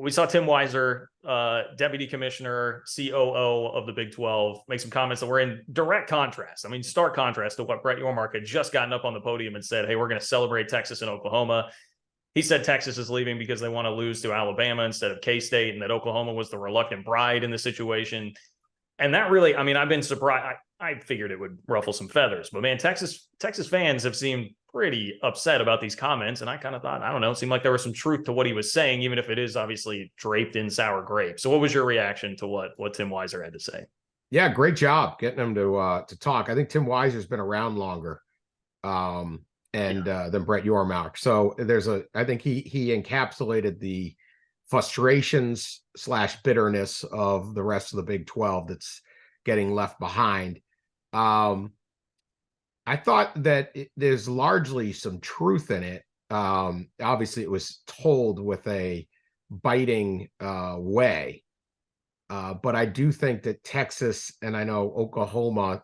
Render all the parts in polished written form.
we saw Tim Weiser, Deputy Commissioner, COO of the Big 12, make some comments that were in direct contrast. I mean, stark contrast to what Brett Yormark had just gotten up on the podium and said, hey, we're going to celebrate Texas and Oklahoma. He said Texas is leaving because they want to lose to Alabama instead of K-State, and that Oklahoma was the reluctant bride in the situation. And that really, I mean, I've been surprised. I figured it would ruffle some feathers, but man, Texas fans have seemed pretty upset about these comments. And I kind of thought, I don't know, it seemed like there was some truth to what he was saying, even if it is obviously draped in sour grapes. So what was your reaction to what Tim Weiser had to say? Yeah, great job getting him to talk. I think Tim Weiser's been around longer than Brett Yormark. So I think he encapsulated the frustrations / bitterness of the rest of the Big 12 that's getting left behind. I thought that there's largely some truth in it. Obviously, it was told with a biting way. But I do think that Texas, and I know Oklahoma,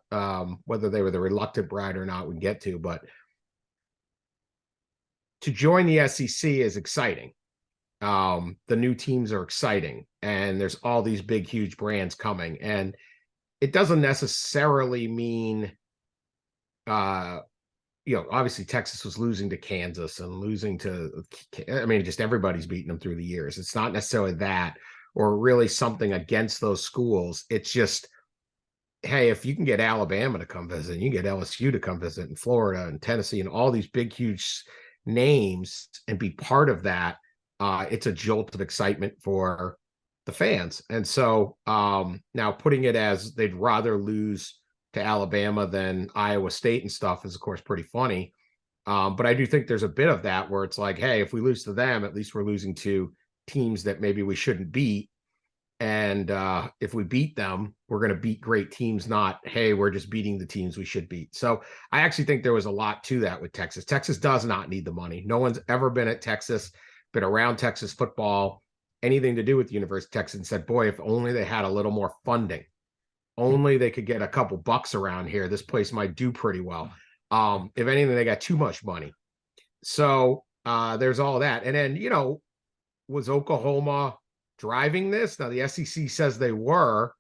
whether they were the reluctant bride or not, we can get to, but to join the SEC is exciting. The new teams are exciting, and there's all these big, huge brands coming. And it doesn't necessarily mean, obviously Texas was losing to Kansas and losing to, just everybody's beating them through the years. It's not necessarily that, or really something against those schools. It's just, hey, if you can get Alabama to come visit, and you get LSU to come visit, and Florida and Tennessee and all these big, huge names and be part of that, it's a jolt of excitement for the fans. And so now putting it as they'd rather lose to Alabama than Iowa State and stuff is, of course, pretty funny. But I do think there's a bit of that where it's like, hey, if we lose to them, at least we're losing to teams that maybe we shouldn't beat. And if we beat them, we're going to beat great teams, not, hey, we're just beating the teams we should beat. So I actually think there was a lot to that with Texas. Texas does not need the money. No one's ever been at Texas, been around Texas football, anything to do with the University of Texas, and said, boy, if only they had a little more funding, only they could get a couple bucks around here, this place might do pretty well. If anything, they got too much money. So there's all that. And then, was Oklahoma driving this? Now, the SEC says they were,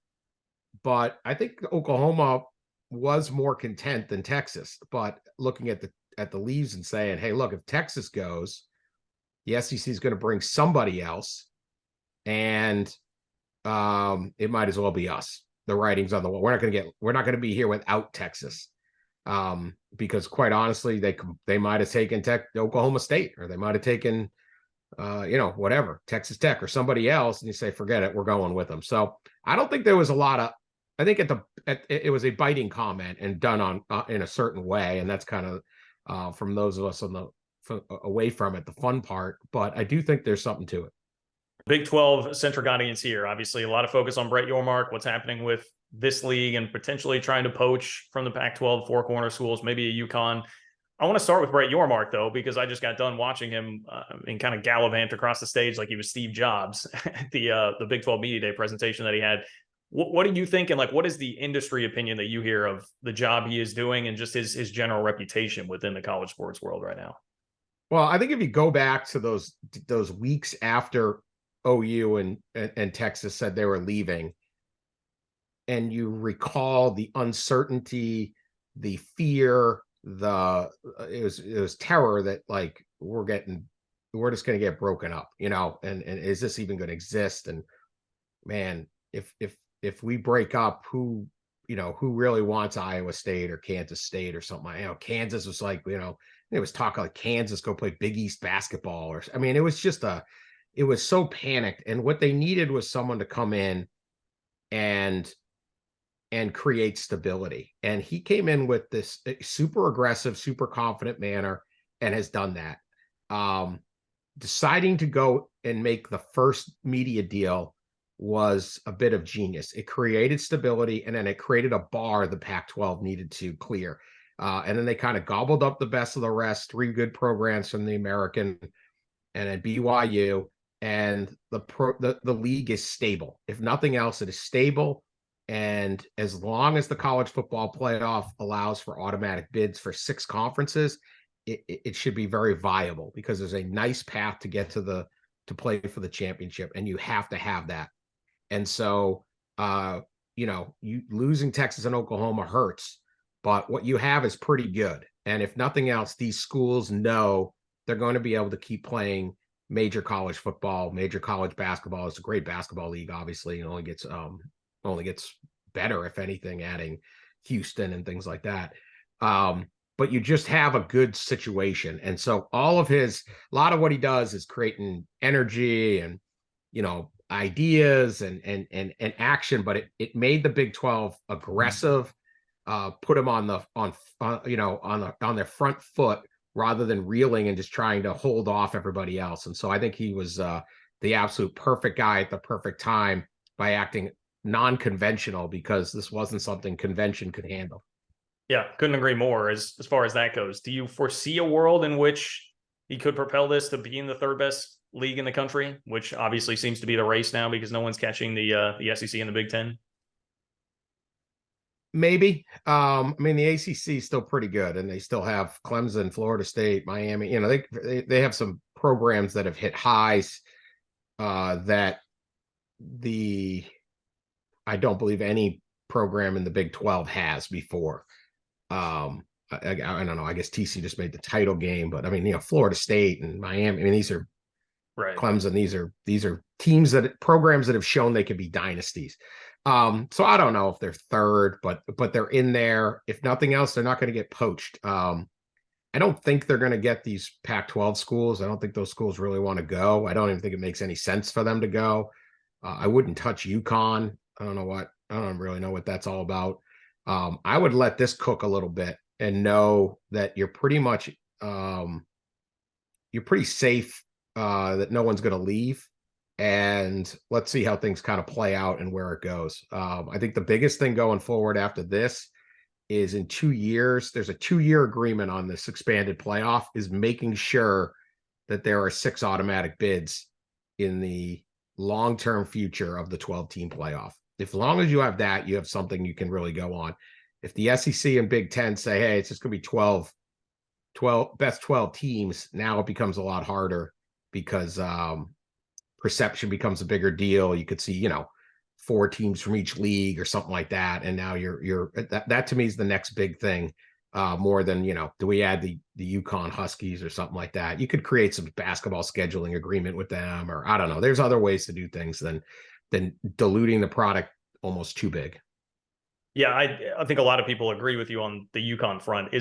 but I think Oklahoma was more content than Texas. But looking at the leaves and saying, hey, look, if Texas goes, the SEC is going to bring somebody else, and it might as well be us. The writing's on the wall. We're not going to be here without Texas, because quite honestly, they might have taken Oklahoma State, or they might have taken whatever, Texas Tech or somebody else, and you say, forget it, we're going with them. So I don't think there was a lot of, I think it was a biting comment and done on in a certain way. And that's kind of from those of us away from it, the fun part, but I do think there's something to it. Big 12 centric audience here. Obviously, a lot of focus on Brett Yormark, what's happening with this league and potentially trying to poach from the Pac-12 four corner schools, maybe a UConn. I want to start with Brett Yormark, though, because I just got done watching him and kind of gallivant across the stage like he was Steve Jobs at the Big 12 Media Day presentation that he had. What do you think? And what is the industry opinion that you hear of the job he is doing and just his general reputation within the college sports world right now? Well, I think if you go back to those weeks after OU and Texas said they were leaving, and you recall the uncertainty, the fear, it was terror that we're just going to get broken up, and is this even going to exist? And man, if we break up, who really wants Iowa State or Kansas State or something? Kansas was it was talk like Kansas go play Big East basketball, it was just it was so panicked. And what they needed was someone to come in and create stability. And he came in with this super aggressive, super confident manner and has done that. Deciding to go and make the first media deal was a bit of genius. It created stability, and then it created a bar the Pac-12 needed to clear. And then they kind of gobbled up the best of the rest, 3 good programs from the American and then BYU. And the league is stable. If nothing else, it is stable. And as long as the college football playoff allows for automatic bids for 6 conferences, it should be very viable, because there's a nice path to get to the to play for the championship, and you have to have that. And so, you losing Texas and Oklahoma hurts, but what you have is pretty good. And if nothing else, these schools know they're going to be able to keep playing major college football, major college basketball. It's a great basketball league, obviously, and only gets better, if anything, adding Houston and things like that. But you just have a good situation. And so a lot of what he does is creating energy and, ideas and action, but it made the Big 12 aggressive, put them on their front foot rather than reeling and just trying to hold off everybody else. And so I think he was the absolute perfect guy at the perfect time by acting non-conventional, because this wasn't something convention could handle. Yeah, couldn't agree more as far as that goes. Do you foresee a world in which he could propel this to being the third best league in the country, which obviously seems to be the race now because no one's catching the SEC and the Big Ten? Maybe. The ACC is still pretty good, and they still have Clemson, Florida State, Miami. They have some programs that have hit highs that I don't believe any program in the Big 12 has before. I don't know. I guess TC just made the title game, but Florida State and Miami. These are right. Clemson. These are programs that have shown they can be dynasties. So I don't know if they're third, but they're in there. If nothing else, they're not going to get poached. I don't think they're going to get these Pac-12 schools. I don't think those schools really want to go. I don't even think it makes any sense for them to go. I wouldn't touch UConn. I don't really know what that's all about. I would let this cook a little bit and know that you're pretty much you're pretty safe, that no one's going to leave. And let's see how things kind of play out and where it goes. I think the biggest thing going forward after this is in 2 years, there's a 2-year agreement on this expanded playoff, is making sure that there are 6 automatic bids in the long-term future of the 12-team playoff. As long as you have that, you have something you can really go on. If the SEC and Big Ten say, hey, it's just going to be 12 best 12 teams, now it becomes a lot harder because perception becomes a bigger deal. You could see, 4 teams from each league or something like that. And now that to me is the next big thing, more than, do we add the UConn Huskies or something like that? You could create some basketball scheduling agreement with them, or I don't know. There's other ways to do things than diluting the product almost too big. Yeah, I think a lot of people agree with you on the UConn front.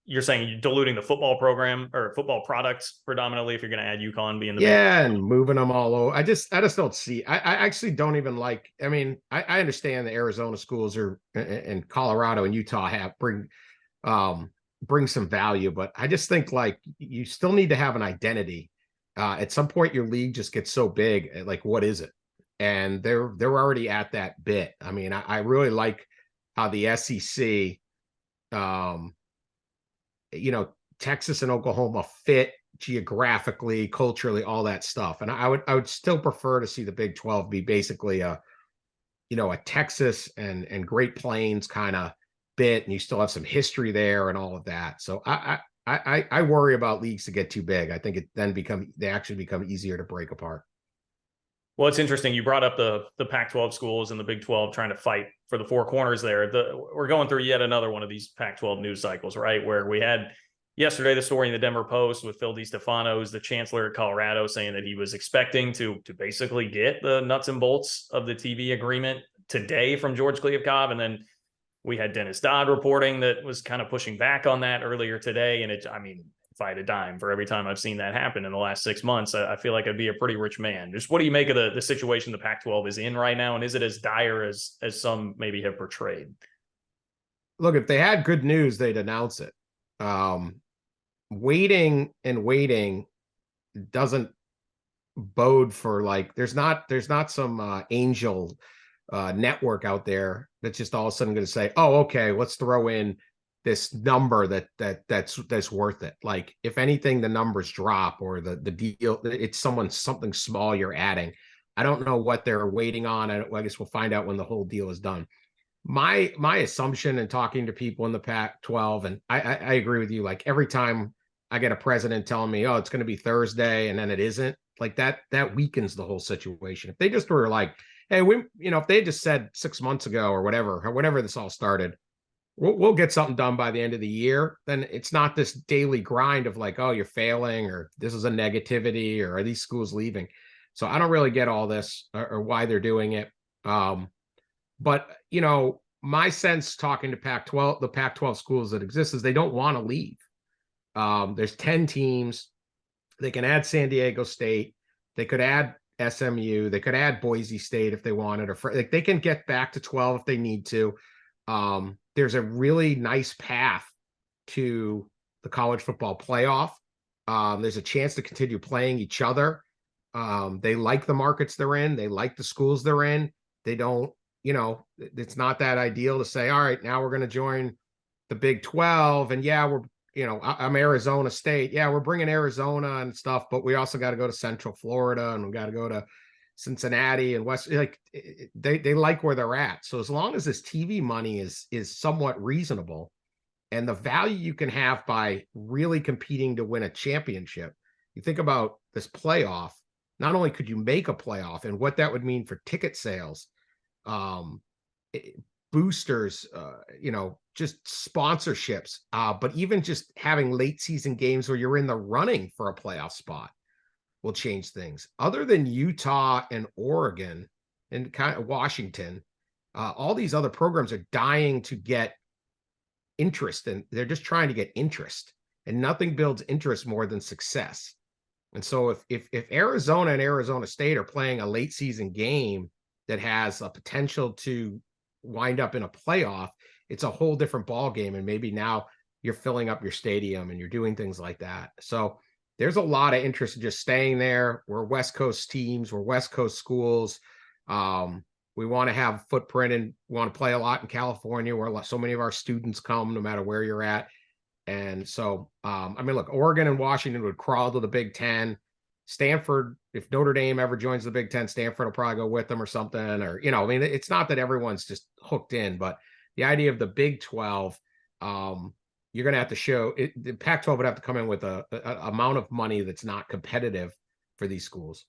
You're saying you're diluting the football program or football products predominantly if you're going to add UConn being the and moving them all over. I just don't see. I actually don't even like. I understand the Arizona schools and Colorado and Utah bring some value, but I just think like you still need to have an identity. At some point, your league just gets so big. Like, what is it? And they're already at that bit. I really like how the SEC, Texas and Oklahoma fit geographically, culturally, all that stuff. And I would still prefer to see the Big 12 be basically a Texas and Great Plains kind of bit, and you still have some history there and all of that. So I worry about leagues to get too big. I think they actually become easier to break apart. Well, it's interesting. You brought up the Pac-12 schools and the Big 12 trying to fight for the 4 corners there. We're going through yet another one of these Pac-12 news cycles, right? Where we had yesterday the story in the Denver Post with Phil DeStefano, who's the chancellor of Colorado, saying that he was expecting to basically get the nuts and bolts of the TV agreement today from George Kliavkoff. And then we had Dennis Dodd reporting that was kind of pushing back on that earlier today. And if I had a dime for every time I've seen that happen in the last 6 months, I feel like I'd be a pretty rich man. Just what do you make of the situation the Pac-12 is in right now? And is it as dire as some maybe have portrayed? Look, if they had good news, they'd announce it. Waiting doesn't bode for there's not some angel network out there that's just all of a sudden going to say, oh, okay, let's throw in this number that's worth it. Like, if anything, the numbers drop or the deal, it's something small you're adding. I don't know what they're waiting on. I guess we'll find out when the whole deal is done. My assumption in talking to people in the Pac-12, and I agree with you, like every time I get a president telling me, oh, it's going to be Thursday, and then it isn't, like that weakens the whole situation. If they just were like, hey, if they had just said 6 months ago or whenever this all started, we'll get something done by the end of the year, then it's not this daily grind of like, oh, you're failing, or this is a negativity, or are these schools leaving? So I don't really get all this, or why they're doing it. But my sense talking to the Pac-12 schools that exist is they don't want to leave. There's 10 teams. They can add San Diego State. They could add SMU. They could add Boise State if they wanted, or like they can get back to 12 if they need to. There's a really nice path to the college football playoff. There's a chance to continue playing each other. They like the markets they're in. They like the schools they're in. They don't, it's not that ideal to say, all right, now we're going to join the Big 12. And yeah, I'm Arizona State. Yeah, we're bringing Arizona and stuff, but we also got to go to Central Florida, and we got to go to Cincinnati and West. Like they like where they're at. So as long as this TV money is somewhat reasonable, and the value you can have by really competing to win a championship, you think about this playoff. Not only could you make a playoff and what that would mean for ticket sales, boosters, just sponsorships, but even just having late season games where you're in the running for a playoff spot will change things. Other than Utah and Oregon and kind of Washington, all these other programs are dying to get interest, and they're just trying to get interest, and nothing builds interest more than success. And so if Arizona and Arizona State are playing a late season game that has a potential to wind up in a playoff, it's a whole different ball game. And maybe now you're filling up your stadium and you're doing things like that. So there's a lot of interest in just staying there. We're West Coast teams, we're West Coast schools. We want to have footprint, and we want to play a lot in California, where so many of our students come, no matter where you're at. And so, look, Oregon and Washington would crawl to the Big Ten. Stanford, if Notre Dame ever joins the Big Ten, Stanford will probably go with them or something. Or, it's not that everyone's just hooked in, but the idea of the Big 12, you're going to have to show it. The Pac-12 would have to come in with a amount of money that's not competitive for these schools.